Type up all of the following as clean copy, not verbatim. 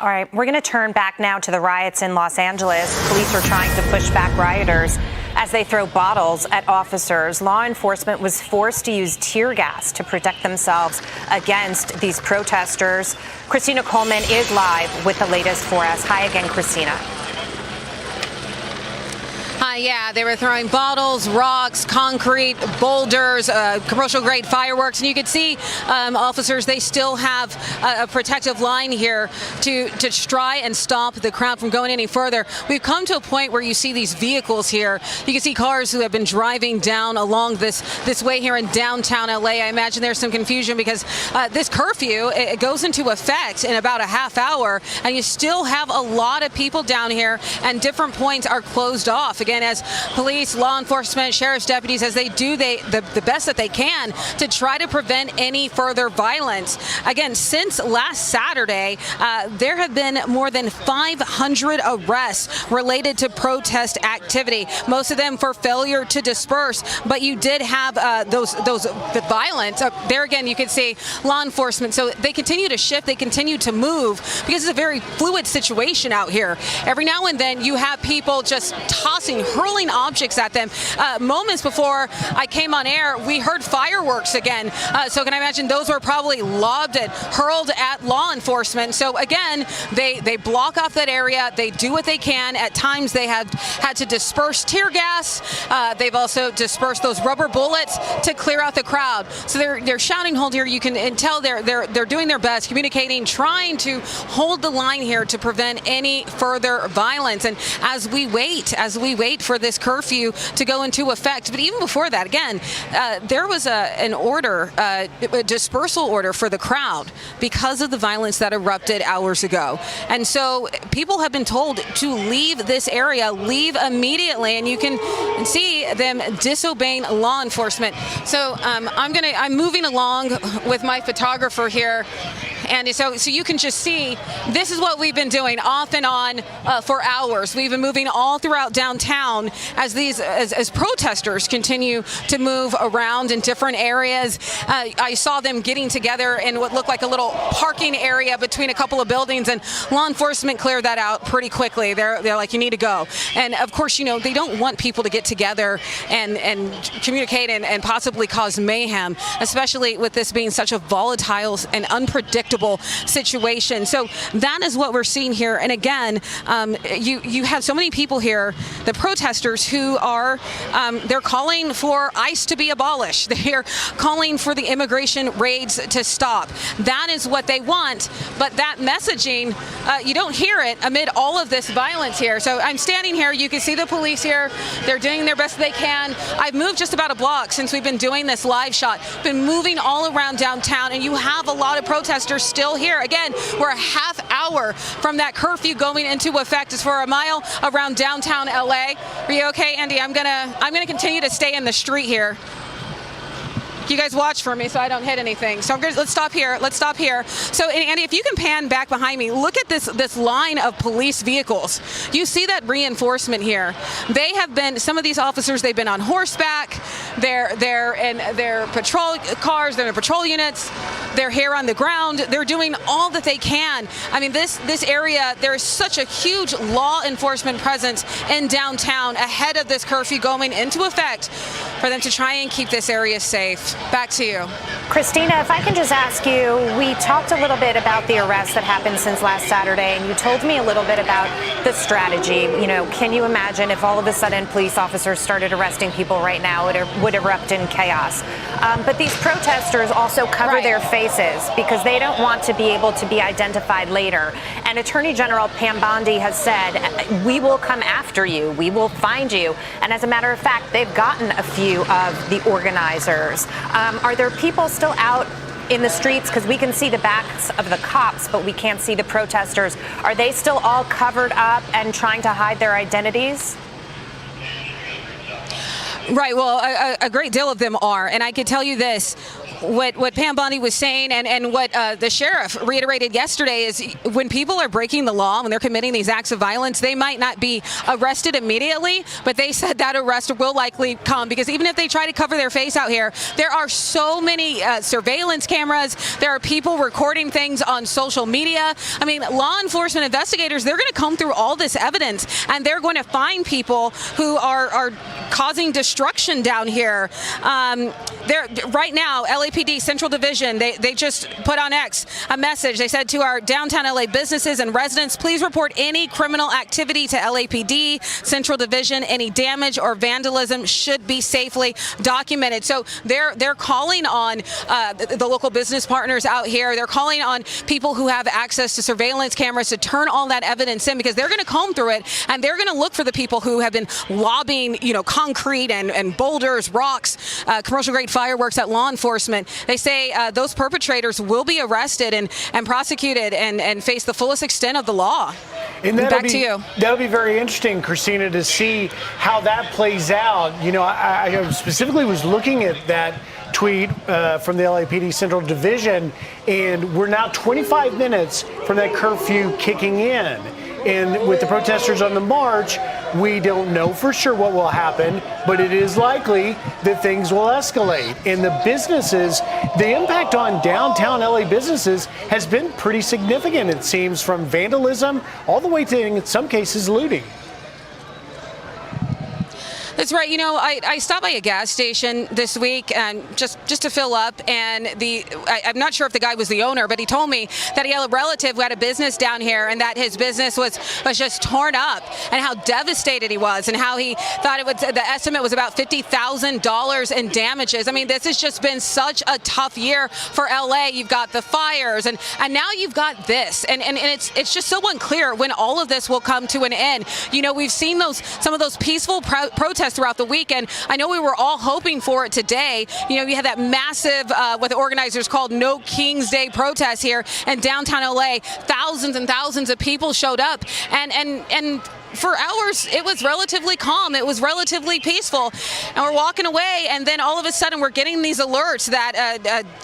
All right, we're going to turn back now to the riots in Los Angeles. Police are trying to push back rioters as they throw bottles at officers. Law enforcement was forced to use tear gas to protect themselves against these protesters. Christina Coleman is live with the latest for us. Hi again, Christina. Yeah, they were throwing bottles, rocks, concrete, boulders, commercial-grade fireworks, and you could see officers, they still have a protective line here to try and stop the crowd from going any further. We've come to a point where you see these vehicles here. You can see cars who have been driving down along this way here in downtown LA. I imagine there's some confusion because this curfew, it goes into effect in about a half hour, and you still have a lot of people down here, and different points are closed off. Again, as police, law enforcement, sheriff's deputies, as they do the best that they can to try to prevent any further violence. Again, since last Saturday, there have been more than 500 arrests related to protest activity, most of them for failure to disperse. But you did have the violence. There again, you could see law enforcement. So they continue to shift, they continue to move because it's a very fluid situation out here. Every now and then you have people just tossing, hurling objects at them. Moments before I came on air, we heard fireworks again. So can I imagine those were probably lobbed and hurled at law enforcement. So again, they block off that area. They do what they can. At times they have had to disperse tear gas. They've also dispersed those rubber bullets to clear out the crowd. So they're shouting hold here. You can tell they're doing their best, communicating, trying to hold the line here to prevent any further violence. And as we wait for this curfew to go into effect. But even before that, again, there was an order, a dispersal order for the crowd because of the violence that erupted hours ago. And so people have been told to leave this area, leave immediately, and you can see them disobeying law enforcement. So I'm moving along with my photographer here. And so you can just see this is what we've been doing off and on for hours. We've been moving all throughout downtown as protesters continue to move around in different areas. I saw them getting together in what looked like a little parking area between a couple of buildings, and law enforcement cleared that out pretty quickly. They're like, you need to go. And of course, they don't want people to get together and communicate and possibly cause mayhem, especially with this being such a volatile and unpredictable situation. So that is what we're seeing here. And again, you have so many people here, the protesters, who are they're calling for ICE to be abolished. They're calling for the immigration raids to stop. That is what they want. But that messaging, you don't hear it amid all of this violence here. So I'm standing here. You can see the police here. They're doing their best they can. I've moved just about a block since we've been doing this live shot. Been moving all around downtown, and you have a lot of protesters still here. Again, we're a half hour from that curfew going into effect. It's for a mile around downtown LA. Are you okay, Andy? I'm gonna continue to stay in the street here. You guys watch for me so I don't hit anything. So let's stop here. So Andy, if you can pan back behind me, look at this line of police vehicles. You see that reinforcement here. They have been, some of these officers, they've been on horseback. They're in their patrol cars. They're in patrol units. They're here on the ground. They're doing all that they can. I mean, this area, there is such a huge law enforcement presence in downtown ahead of this curfew going into effect for them to try and keep this area safe. Back to you. Christina, if I can just ask you, we talked a little bit about the arrests that happened since last Saturday, and you told me a little bit about the strategy. Can you imagine if all of a sudden police officers started arresting people right now, it would erupt in chaos. But these protesters also cover their faces because they don't want to be able to be identified later. And Attorney General Pam Bondi has said, we will come after you. We will find you. And as a matter of fact, they've gotten a few of the organizers. Are there people still out in the streets? Because we can see the backs of the cops, but we can't see the protesters. Are they still all covered up and trying to hide their identities? Right. Well, a great deal of them are. And I can tell you this. What Pam Bondi was saying and what the sheriff reiterated yesterday is when people are breaking the law, when they're committing these acts of violence, they might not be arrested immediately, but they said that arrest will likely come because even if they try to cover their face out here, there are so many surveillance cameras. There are people recording things on social media. I mean, law enforcement investigators, they're going to comb through all this evidence and they're going to find people who are causing destruction down here. Right now, LAPD Central Division, they just put on X a message. They said to our downtown LA businesses and residents, please report any criminal activity to LAPD Central Division. Any damage or vandalism should be safely documented. So they're calling on the local business partners out here. They're calling on people who have access to surveillance cameras to turn all that evidence in because they're going to comb through it and they're going to look for the people who have been lobbing, concrete and boulders, rocks, commercial grade fireworks at law enforcement. They say those perpetrators will be arrested and prosecuted and face the fullest extent of the law. And back to you. That'll be very interesting, Christina, to see how that plays out. I specifically was looking at that tweet from the LAPD Central Division, and we're now 25 minutes from that curfew kicking in. And with the protesters on the march, we don't know for sure what will happen, but it is likely that things will escalate. And the businesses, the impact on downtown LA businesses has been pretty significant, it seems, from vandalism all the way to, in some cases, looting. That's right. I stopped by a gas station this week just to fill up, and I'm not sure if the guy was the owner, but he told me that he had a relative who had a business down here and that his business was just torn up and how devastated he was and how he thought the estimate was about $50,000 in damages. I mean, this has just been such a tough year for LA. You've got the fires and now you've got this, and it's just so unclear when all of this will come to an end. We've seen some of those peaceful protests throughout the weekend. I know we were all hoping for it today. You had that massive, what the organizers called No King's Day protest here in downtown LA. Thousands and thousands of people showed up, and for hours, it was relatively calm. It was relatively peaceful. And we're walking away, and then all of a sudden, we're getting these alerts that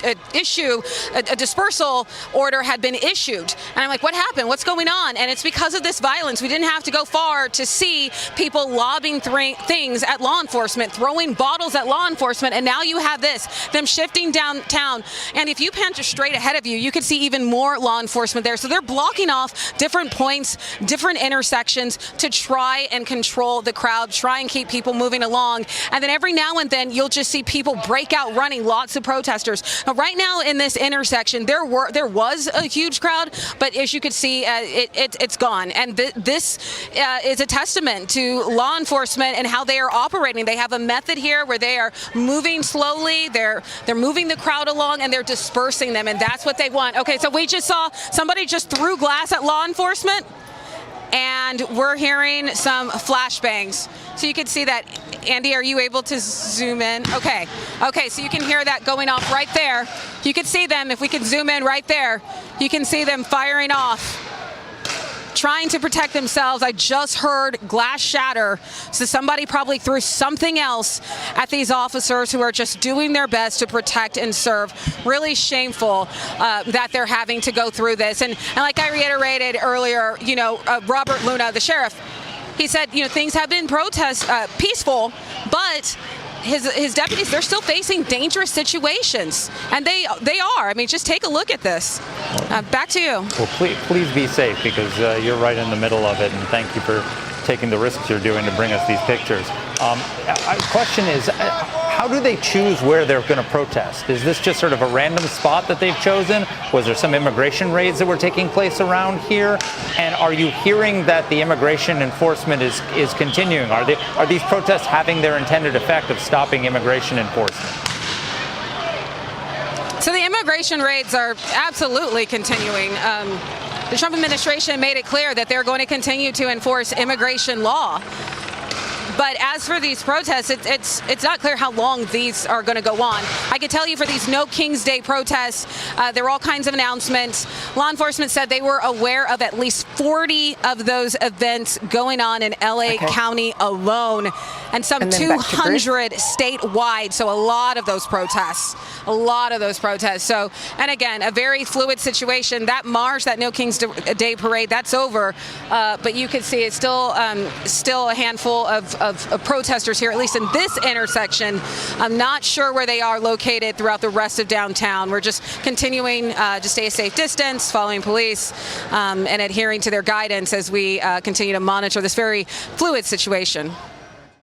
a dispersal order had been issued. And I'm like, what happened? What's going on? And it's because of this violence. We didn't have to go far to see people lobbing things at law enforcement, throwing bottles at law enforcement, and now you have them shifting downtown. And if you pan straight ahead of you, you could see even more law enforcement there. So they're blocking off different points, different intersections, to try and control the crowd, try and keep people moving along. And then every now and then you'll just see people break out running, lots of protesters. Now, right now in this intersection, there was a huge crowd, but as you could see, it's gone. And this is a testament to law enforcement and how they are operating. They have a method here where they are moving slowly, they're moving the crowd along, and they're dispersing them, and that's what they want. Okay, so we just saw somebody just threw glass at law enforcement, and we're hearing some flashbangs. So you can see that. Andy, are you able to zoom in? Okay, so you can hear that going off right there. You can see them, if we can zoom in right there, you can see them firing off, trying to protect themselves. I just heard glass shatter, so somebody probably threw something else at these officers who are just doing their best to protect and serve. Really shameful that they're having to go through this. And like I reiterated earlier, Robert Luna, the sheriff, he said, things have been peaceful, but his deputies, they're still facing dangerous situations, and they are. I mean, just take a look at this. Back to you. Well, please be safe, because you're right in the middle of it, and thank you for taking the risks you're doing to bring us these pictures. Question is, how do they choose where they're going to protest? Is this just sort of a random spot that they've chosen? Was there some immigration raids that were taking place around here? And are you hearing that the immigration enforcement is continuing? Are these protests having their intended effect of stopping immigration enforcement? So the immigration raids are absolutely continuing. The Trump administration made it clear that they're going to continue to enforce immigration law. But as for these protests, it's not clear how long these are going to go on. I can tell you for these No King's Day protests, there were all kinds of announcements. Law enforcement said they were aware of at least 40 of those events going on in LA County alone, and some 200 statewide. So a lot of those protests. So, and again, a very fluid situation. That march, that No King's Day parade, that's over. But you can see it's still a handful of protesters here, at least in this intersection. I'm not sure where they are located throughout the rest of downtown. We're just continuing to stay a safe distance, following police, and adhering to their guidance as we continue to monitor this very fluid situation.